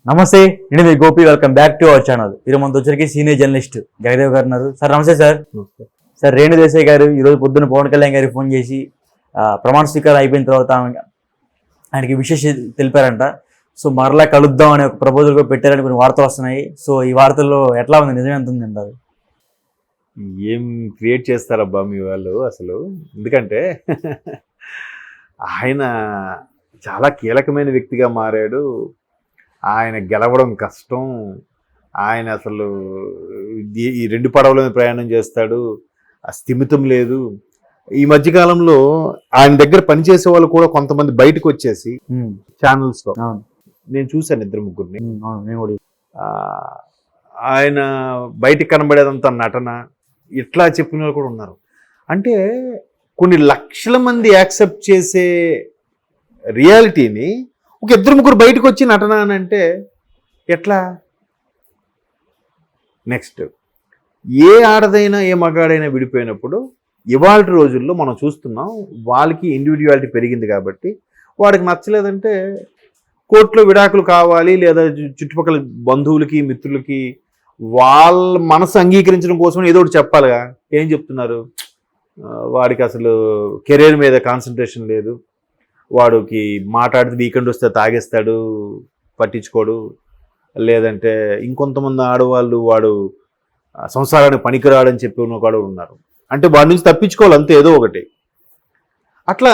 నమస్తే, నేను మీ Gopi. Welcome back to our channel. ఈరోజు మనతో వచ్చరికి సీనియర్ జర్నలిస్ట్ జగదేవ్ గారు ఉన్నారు. సార్ నమస్తే. సార్ రేణు దేశాయ్ గారు ఈరోజు పొద్దున్న పవన్ కళ్యాణ్ గారికి ఫోన్ చేసి ప్రమాణ స్వీకారం అయిపోయిన తర్వాత ఆయనకి విశేష తెలిపారంట. సో మరలా కలుద్దాం అనే ఒక ప్రపోజల్ కూడా పెట్టారని కొన్ని వార్తలు వస్తున్నాయి. సో ఈ వార్తల్లో ఎట్లా ఉంది, నిజమే ఎంత ఉంది అంటారు? ఏం క్రియేట్ చేస్తారబ్బా మీ వాళ్ళు అసలు. ఎందుకంటే ఆయన చాలా కీలకమైన వ్యక్తిగా మారాడు. ఆయన గెలవడం కష్టం. ఆయన అసలు ఈ రెండు పడవల మీద ప్రయాణం చేస్తాడు, ఆ స్థిమితం లేదు. ఈ మధ్యకాలంలో ఆయన దగ్గర పనిచేసే వాళ్ళు కూడా కొంతమంది బయటకు వచ్చేసి ఛానల్స్లో నేను చూశాను, ఇద్దరు ముగ్గురిని. ఆయన బయటికి కనబడేదంతా నటన, ఇట్లా చెప్పిన వాళ్ళు కూడా ఉన్నారు. అంటే కొన్ని లక్షల మంది యాక్సెప్ట్ చేసే రియాలిటీని ఒక ఇద్దరు ముగ్గురు బయటకు వచ్చి నటన అని అంటే ఎట్లా? నెక్స్ట్, ఏ ఆడదైనా ఏ మగాడైనా విడిపోయినప్పుడు ఇవాళ రోజుల్లో మనం చూస్తున్నాం, వాళ్ళకి ఇండివిజువాలిటీ పెరిగింది కాబట్టి వాడికి నచ్చలేదంటే కోర్టులో విడాకులు కావాలి, లేదా చుట్టుపక్కల బంధువులకి మిత్రులకి వాళ్ళ మనసు అంగీకరించడం కోసం ఏదో ఒకటి చెప్పాలిగా. ఏం చెప్తున్నారు? వాడికి అసలు కెరీర్ మీద కాన్సన్ట్రేషన్ లేదు, వాడికి మాట్లాడితే వీకెండ్ వస్తే తాగేస్తాడు, పట్టించుకోడు, లేదంటే ఇంకొంతమంది ఆడవాళ్ళు వాడు సంసారానికి పనికిరాడని చెప్పి ఉన్నవాడు ఉన్నారు. అంటే వాడి నుంచి తప్పించుకోవాలి అంతే, ఏదో ఒకటి. అట్లా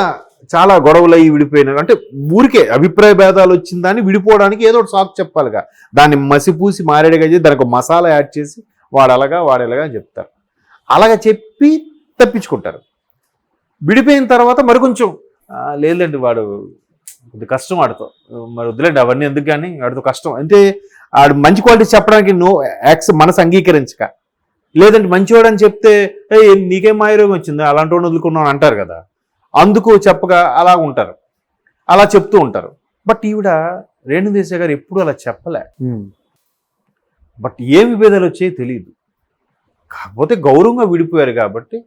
చాలా గొడవలు అయ్యి విడిపోయినారు. అంటే ఊరికే అభిప్రాయ భేదాలు వచ్చిన దాన్ని విడిపోవడానికి ఏదో ఒకటి సాకు చెప్పాలిగా. దాన్ని మసిపూసి మారేడుగా చేసి దానికి ఒక మసాలా యాడ్ చేసి వాడెలాగా అని చెప్తారు. అలాగా చెప్పి తప్పించుకుంటారు. విడిపోయిన తర్వాత మరి కొంచెం లేదండి వాడు కొద్ది కష్టం, వాడితో మరి వద్దులేండి అవన్నీ ఎందుకు, కానీ వాడితో కష్టం అంటే ఆడు మంచి క్వాలిటీస్ చెప్పడానికి మనసు అంగీకరించక, లేదంటే మంచివాడు అని చెప్తే నీకేం మాయరోగం వచ్చింది అలాంటి వాడిని వదులుకున్నాను అంటారు కదా. అందుకు చెప్పగా అలా ఉంటారు, అలా చెప్తూ ఉంటారు. బట్ ఈవిడ రేణు దేశాయ్ గారు ఎప్పుడు అలా చెప్పలే. బట్ ఏ విభేదాలు వచ్చాయో తెలియదు. కాకపోతే గౌరవంగా విడిపోయారు కాబట్టి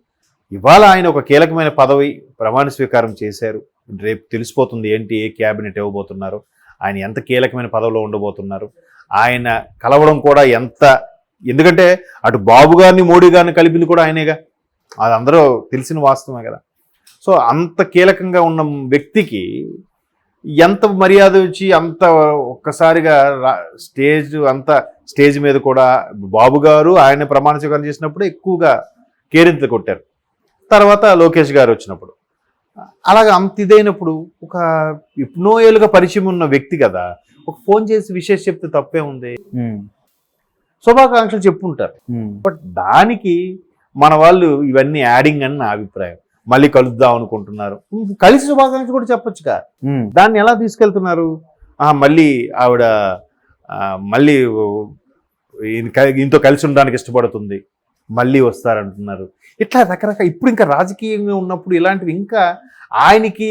ఇవాళ ఆయన ఒక కీలకమైన పదవి ప్రమాణ స్వీకారం చేశారు. రేపు తెలిసిపోతుంది ఏంటి, ఏ క్యాబినెట్ ఇవ్వబోతున్నారు, ఆయన ఎంత కీలకమైన పదవిలో ఉండబోతున్నారు. ఆయన కలవడం కూడా ఎందుకంటే అటు బాబు గారిని మోడీ గారిని కలిపింది కూడా ఆయనేగా, అది అందరూ తెలిసిన వాస్తవమే కదా. సో అంత కీలకంగా ఉన్న వ్యక్తికి ఎంత మర్యాద వచ్చి అంత ఒక్కసారిగా స్టేజ్ మీద కూడా బాబు గారు ఆయన ప్రమాణ స్వీకారం చేసినప్పుడు ఎక్కువగా కేరింతలు కొట్టారు. తర్వాత లోకేష్ గారు వచ్చినప్పుడు అలాగా అంత ఇదైనప్పుడు ఒక ఎన్నో ఏళ్ళుగా పరిచయం ఉన్న వ్యక్తి కదా, ఒక ఫోన్ చేసి విశేష చెప్తే తప్పే ఉంది, శుభాకాంక్షలు చెప్పుంటారు. బట్ దానికి మన వాళ్ళు ఇవన్నీ యాడింగ్ అని నా అభిప్రాయం. మళ్ళీ కలుద్దాం అనుకుంటున్నారు, కలిసి శుభాకాంక్షలు కూడా చెప్పొచ్చుగా. దాన్ని ఎలా తీసుకెళ్తున్నారు? మళ్ళీ ఆవిడ మళ్ళీ ఈయనతో కలిసి ఉండడానికి ఇష్టపడుతుంది, మళ్ళీ వస్తారంటున్నారు. ఇట్లా రకరకాల ఇప్పుడు ఇంకా రాజకీయంగా ఉన్నప్పుడు ఇలాంటివి ఇంకా ఆయనకి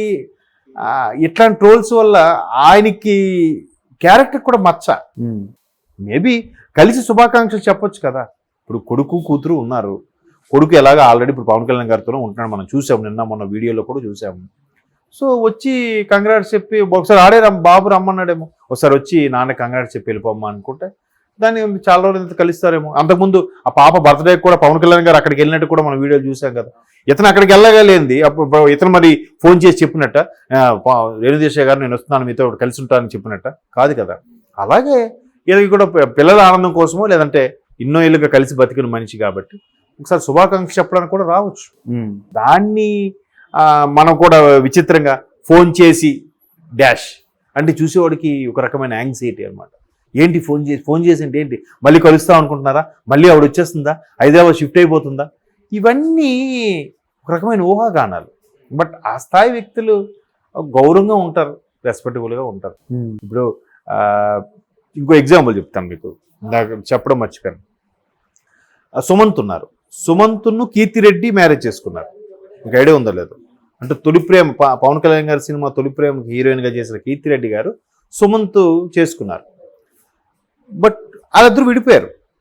ఇట్లాంటి ట్రోల్స్ వల్ల ఆయనకి క్యారెక్టర్ కూడా మచ్చ. మేబీ కలిసి శుభాకాంక్షలు చెప్పొచ్చు కదా. ఇప్పుడు కొడుకు కూతురు ఉన్నారు. కొడుకు ఎలాగా ఆల్రెడీ ఇప్పుడు పవన్ కళ్యాణ్ గారితో ఉంటున్నాడు, మనం చూసాము, నిన్న మొన్న వీడియోలో కూడా చూసాము. సో వచ్చి కంగ్రాట్స్ చెప్పి ఒకసారి బాబు రమ్మన్నాడేమో, ఒకసారి వచ్చి నాన్న కంగ్రాట్స్ చెప్పి వెళ్ళిపోమ్మా అనుకుంటే దాన్ని చాలా రోజులు కలుస్తారేమో. అంతకుముందు ఆ పాప బర్త్డే కూడా పవన్ కళ్యాణ్ గారు అక్కడికి వెళ్ళినట్టు కూడా మనం వీడియోలు చూసాం కదా. ఇతను అక్కడికి వెళ్ళగలేంది, అప్పుడు ఇతను మరి ఫోన్ చేసి చెప్పినట్ట, రేణు దేశాయ్ గారు నేను వస్తున్నాను మీతో కలిసి ఉంటానని చెప్పినట్ట కాదు కదా. అలాగే ఇది కూడా పిల్లల ఆనందం కోసమో లేదంటే ఎన్నో ఏళ్ళుగా కలిసి బతికిన మనిషి కాబట్టి ఒకసారి శుభాకాంక్ష చెప్పడానికి కూడా రావచ్చు. దాన్ని మనం కూడా విచిత్రంగా ఫోన్ చేసి డాష్ అంటే చూసేవాడికి ఒక రకమైన యాంగ్జైటీ అనమాట. ఏంటి ఫోన్ చేసి అంటే ఏంటి, మళ్ళీ కలుస్తాం అనుకుంటున్నారా, మళ్ళీ ఆవిడ వచ్చేస్తుందా, హైదరాబాద్ షిఫ్ట్ అయిపోతుందా, ఇవన్నీ ఒక రకమైన ఊహాగానాలు. బట్ ఆ స్థాయి వ్యక్తులు గౌరవంగా ఉంటారు, రెస్పెక్టబుల్గా ఉంటారు. ఇప్పుడు ఇంకో ఎగ్జాంపుల్ చెప్తాను మీకు, నాకు చెప్పడం మర్చిపోయాను. సుమంత్ ఉన్నారు, సుమంత్ను కీర్తిరెడ్డి మ్యారేజ్ చేసుకున్నారు. మీకు ఐడియా ఉందో లేదు? అంటే తొలి ప్రేమ పవన్ కళ్యాణ్ గారి సినిమా తొలి ప్రేమ హీరోయిన్గా చేసిన కీర్తిరెడ్డి గారు సుమంత్ చేసుకున్నారు. బట్ వాళ్ళిద్దరూ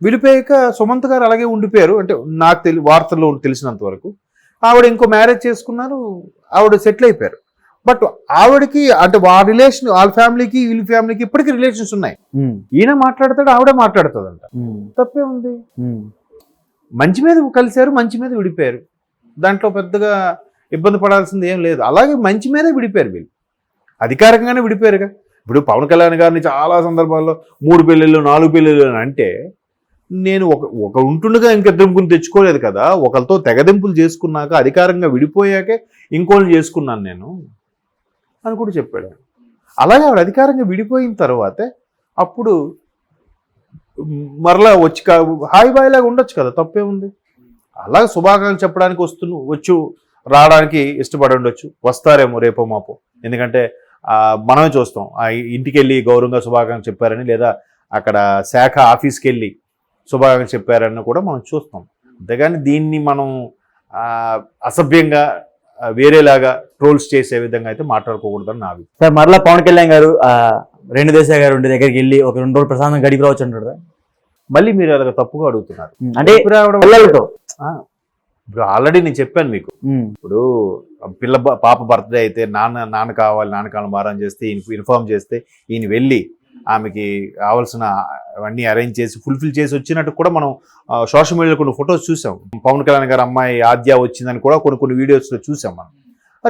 విడిపోయాక సుమంత్ గారు అలాగే ఉండిపోయారు. అంటే నాకు వార్తల్లో తెలిసినంత వరకు ఆవిడ ఇంకో మ్యారేజ్ చేసుకున్నారు, ఆవిడ సెటిల్ అయిపోయారు. బట్ ఆవిడకి అంటే వాళ్ళ ఫ్యామిలీకి వీళ్ళ ఫ్యామిలీకి ఇప్పటికీ రిలేషన్స్ ఉన్నాయి. ఈయన మాట్లాడతాడు, ఆవిడ మాట్లాడుతుందంట. తప్పే ఉంది. మంచి మీద కలిశారు, మంచి మీద విడిపోయారు. దాంట్లో పెద్దగా ఇబ్బంది పడాల్సింది ఏం లేదు. అలాగే మంచి మీదే విడిపోయారు వీళ్ళు, అధికారికంగానే విడిపోయారుగా. ఇప్పుడు పవన్ కళ్యాణ్ గారిని చాలా సందర్భాల్లో 3 పెళ్ళిళ్ళు 4 పెళ్ళిళ్ళు అని అంటే, నేను ఒక ఉంటుండగా ఇంకిద్దరు ముగ్గురు తెచ్చుకోలేదు కదా, ఒకరితో తెగదింపులు చేసుకున్నాక అధికారంగా విడిపోయాకే ఇంకోళ్ళని చేసుకున్నాను నేను అని కూడా చెప్పాడు. అలాగే ఆవిడ అధికారంగా విడిపోయిన తర్వాతే అప్పుడు మరలా వచ్చి హాయి బాయ్ లాగా ఉండొచ్చు కదా, తప్పే ఉంది. అలాగే శుభాకాంక్షలు చెప్పడానికి వచ్చు రావడానికి ఇష్టపడి ఉండొచ్చు, వస్తారేమో రేపో మాపో. ఎందుకంటే మనమే చూస్తాం, ఆ ఇంటికి వెళ్ళి గౌరవంగా శుభాకాంక్షలు చెప్పారని, లేదా అక్కడ శాఖ ఆఫీస్కి వెళ్ళి శుభాకాంక్షలు చెప్పారని కూడా మనం చూస్తాం. అంతేగాని దీన్ని మనం అసభ్యంగా వేరేలాగా ట్రోల్స్ చేసే విధంగా అయితే మాట్లాడుకోకూడదని నా అభిప్రాయం. సార్ మరలా పవన్ కళ్యాణ్ గారు రేణు దేశాయ్ గారు ఉండే దగ్గరికి వెళ్ళి ఒక 2 రోజులు ప్రశాంతంగా గడిపి రావచ్చు అంటారు. మళ్ళీ మీరు అలాగ తప్పుగా అడుగుతున్నారు. అంటే పిల్లలతో ఇప్పుడు ఆల్రెడీ నేను చెప్పాను మీకు. ఇప్పుడు పాప బర్త్డే అయితే నాన్న కావాలి మారం చేస్తే ఇన్ఫార్మ్ చేస్తే ఈయన వెళ్ళి ఆమెకి కావాల్సిన అవన్నీ అరేంజ్ చేసి ఫుల్ఫిల్ చేసి వచ్చినట్టు కూడా మనం సోషల్ మీడియాలో కొన్ని ఫొటోస్ చూసాం. పవన్ కళ్యాణ్ గారు అమ్మాయి ఆద్య వచ్చిందని కూడా కొన్ని వీడియోస్లో చూసాం మనం.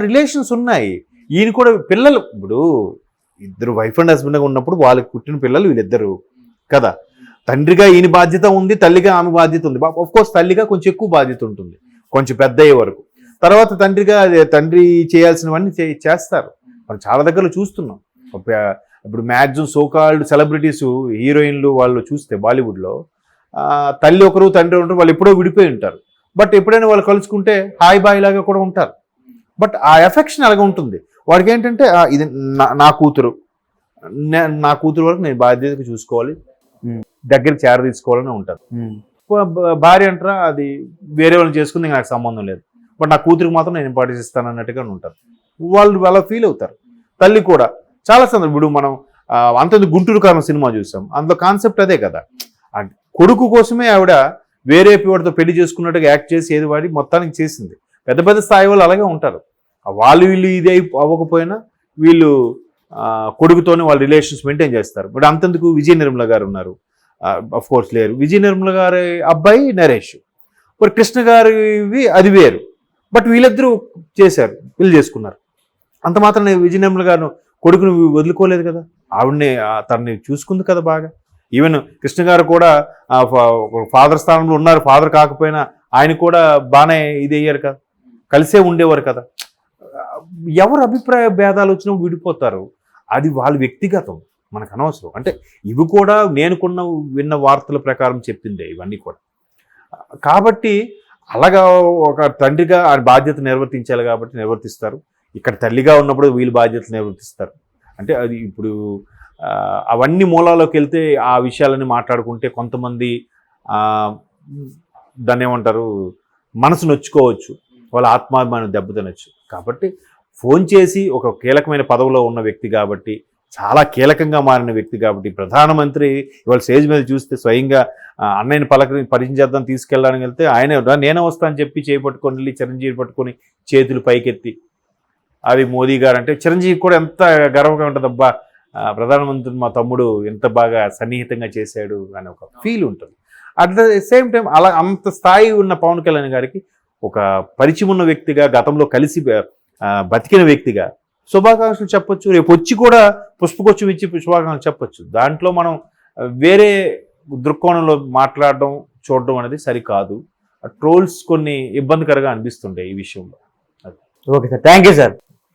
రిలేషన్స్ ఉన్నాయి. ఈయన కూడా పిల్లలు, ఇప్పుడు ఇద్దరు వైఫ్ అండ్ హస్బెండ్గా ఉన్నప్పుడు వాళ్ళకి పుట్టిన పిల్లలు వీళ్ళిద్దరు కదా. తండ్రిగా ఈయన బాధ్యత ఉంది, తల్లిగా ఆమె బాధ్యత ఉంది. ఆఫ్కోర్స్ తల్లిగా కొంచెం ఎక్కువ బాధ్యత ఉంటుంది కొంచెం పెద్ద అయ్యే వరకు. తర్వాత తండ్రి చేయాల్సినవన్నీ చేస్తారు. మనం చాలా దగ్గరలో చూస్తున్నాం. ఇప్పుడు మ్యాక్సిమం సోకాల్డ్ సెలబ్రిటీస్ హీరోయిన్లు వాళ్ళు చూస్తే బాలీవుడ్లో తల్లి ఒకరు తండ్రి ఉంటారు, వాళ్ళు ఎప్పుడో విడిపోయి ఉంటారు. బట్ ఎప్పుడైనా వాళ్ళు కలుసుకుంటే హాయ్ బాయ్ లాగా కూడా ఉంటారు. బట్ ఆ ఎఫెక్షన్ అలాగే ఉంటుంది. వాడికి ఏంటంటే ఇది నా కూతురు వరకు నేను బాధ్యతగా చూసుకోవాలి, దగ్గరికి చేర తీసుకోవాలని ఉంటారు. భార్య అంటారా అది వేరే వాళ్ళని చేసుకుని నాకు సంబంధం లేదు, బట్ నా కూతురికి మాత్రం నేను ఇంపార్టెన్స్ ఇస్తాను అన్నట్టుగా ఉంటారు. వాళ్ళు అలా ఫీల్ అవుతారు. తల్లి కూడా చాలా సందర్భం, ఇప్పుడు మనం అంత గుంటూరు కారం సినిమా చూసాం, అందులో కాన్సెప్ట్ అదే కదా. కొడుకు కోసమే ఆవిడ వేరే వాడితో పెళ్లి చేసుకున్నట్టుగా యాక్ట్ చేసి ఏది వాడి మొత్తానికి చేసింది. పెద్ద పెద్ద స్థాయి వాళ్ళు అలాగే ఉంటారు. వీళ్ళు ఇది అవ్వకపోయినా వీళ్ళు కొడుకుతోనే వాళ్ళ రిలేషన్స్ మెయింటైన్ చేస్తారు. బట్ అంతెందుకు విజయ నిర్మల గారు ఉన్నారు, అఫ్ కోర్స్ లేరు. విజయ నిర్మల గారి అబ్బాయి నరేష్, మరి కృష్ణ గారివి అది వేరు. బట్ వీళ్ళిద్దరూ చేశారు, పెళ్లి చేసుకున్నారు. అంత మాత్రం విజయ నిర్మల గారు కొడుకుని వదులుకోలేదు కదా, ఆవిడని తనని చూసుకుంది కదా బాగా. ఈవెన్ కృష్ణ గారు కూడా ఫాదర్ స్థానంలో ఉన్నారు, ఫాదర్ కాకపోయినా ఆయన కూడా బాగానే ఇది అయ్యారు కదా, కలిసే ఉండేవారు కదా. ఎవరు అభిప్రాయ భేదాలు వచ్చినా విడిపోతారు, అది వాళ్ళ వ్యక్తిగతం, మనకు అనవసరం. అంటే ఇవి కూడా నేను విన్న వార్తల ప్రకారం చెప్పిందే ఇవన్నీ కూడా. కాబట్టి అలాగా ఒక తండ్రిగా ఆ బాధ్యత నిర్వర్తించాలి కాబట్టి నిర్వర్తిస్తారు. ఇక్కడ తల్లిగా ఉన్నప్పుడు వీళ్ళు బాధ్యతలు నిర్వర్తిస్తారు. అంటే అది ఇప్పుడు అవన్నీ మూలాల్లోకి వెళ్తే ఆ విషయాలని మాట్లాడుకుంటే కొంతమంది దాన్ని ఏమంటారు మనసు నొచ్చుకోవచ్చు, వాళ్ళ ఆత్మాభిమానం దెబ్బతినొచ్చు. కాబట్టి ఫోన్ చేసి ఒక కీలకమైన పదవిలో ఉన్న వ్యక్తి కాబట్టి, చాలా కీలకంగా మారిన వ్యక్తి కాబట్టి, ప్రధానమంత్రి ఇవాళ స్టేజ్ మీద చూస్తే స్వయంగా అన్నయ్యని పరిచయం చేద్దాం తీసుకెళ్ళడానికి వెళ్తే ఆయనే నేనే వస్తా అని చెప్పి చేపట్టుకొని వెళ్ళి చిరంజీవి పట్టుకొని చేతులు పైకెత్తి, అది మోదీ గారు అంటే చిరంజీవి కూడా ఎంత గర్వంగా ఉంటుంది, అబ్బా ప్రధానమంత్రి మా తమ్ముడు ఎంత బాగా సన్నిహితంగా చేశాడు అనే ఒక ఫీల్ ఉంటుంది. అట్ ద సేమ్ టైం అలా అంత స్థాయి ఉన్న పవన్ కళ్యాణ్ గారికి ఒక పరిచయం ఉన్న వ్యక్తిగా, గతంలో కలిసి బతికిన వ్యక్తిగా శుభాకాంక్షలు చెప్పొచ్చు. రేపు వచ్చి కూడా పుష్పగుచ్చం ఇచ్చి శుభాకాంక్షలు చెప్పొచ్చు. దాంట్లో మనం వేరే దృక్కోణంలో మాట్లాడడం చూడడం అనేది సరికాదు. ట్రోల్స్ కొన్ని ఇబ్బందికరంగా అనిపిస్తుంటాయి ఈ విషయంలో. Okay sir, thank you sir.